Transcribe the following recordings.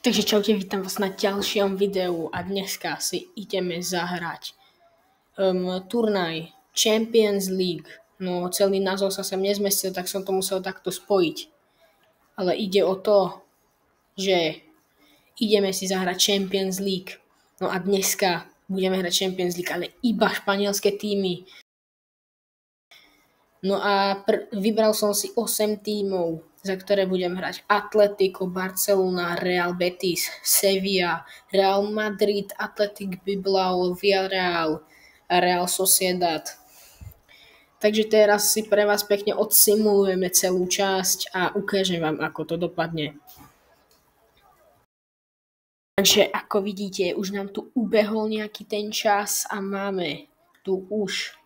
Takže čaute, vítam vás na ďalšom videu a dneska si ideme zahrať turnaj Champions League. No celý názov sa sem nezmestil, tak som to musel takto spojiť. Ale ide o to, že ideme si zahrať Champions League. No a dneska budeme hrať Champions League, ale iba španielské týmy. No a vybral som si 8 tímov, za ktoré budem hrať: Atletico, Barcelona, Real Betis, Sevilla, Real Madrid, Athletic Bilbao, Villarreal a Real Sociedad. Takže teraz si pre vás pekne odsimulujeme celú časť a ukážem vám, ako to dopadne. Takže ako vidíte, už nám tu ubehol nejaký ten čas a máme tu už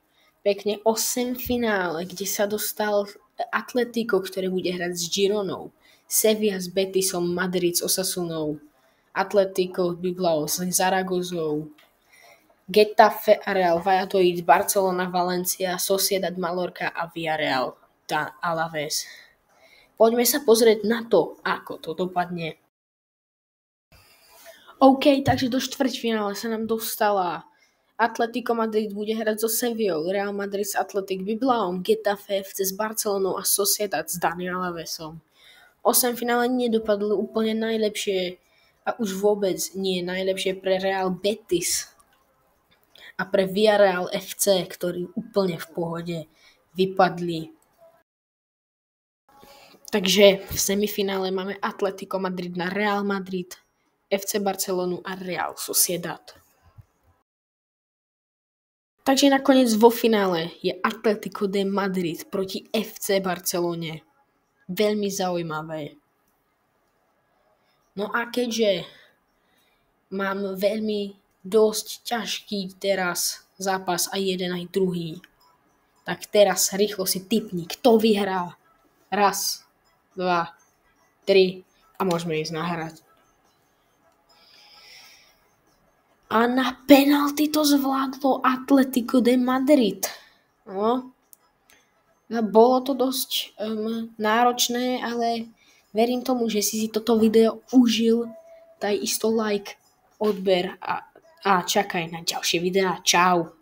pekne 8 finále, kde sa dostal Atletico, ktoré bude hrať s Gironou, Sevilla s Betisom, Madrid s Osasunou, Atletico Bilbao s Zaragozou, Getafe a Real Valladolid, Barcelona, Valencia, Sociedad, Mallorca a Villarreal Alaves. Poďme sa pozrieť na to, ako to dopadne. OK, takže do štvrťfinále sa nám dostala Atletico Madrid bude hrať so Sevillou, Real Madrid s Athletic Bilbaom, Getafe FC s Barcelonou a Sociedad s Daniel Alavesom. 8 finále nedopadlo úplne najlepšie a už vôbec nie najlepšie pre Real Betis a pre Villarreal FC, ktorí úplne v pohode vypadli. Takže v semifinále máme Atletico Madrid na Real Madrid, FC Barcelonu a Real Sociedad. Takže nakoniec vo finále je Atletico de Madrid proti FC Barcelone. Veľmi zaujímavé. No a keďže mám veľmi dosť ťažký teraz zápas aj jeden aj druhý, tak teraz rýchlo si tipni, kto vyhrá. 1, 2, 3 a môžeme ísť nahrať. A na penalty to zvládlo Atletico de Madrid. No, bolo to dosť náročné, ale verím tomu, že si toto video užil. Daj isto like, odber a čakaj na ďalšie videá. Čau.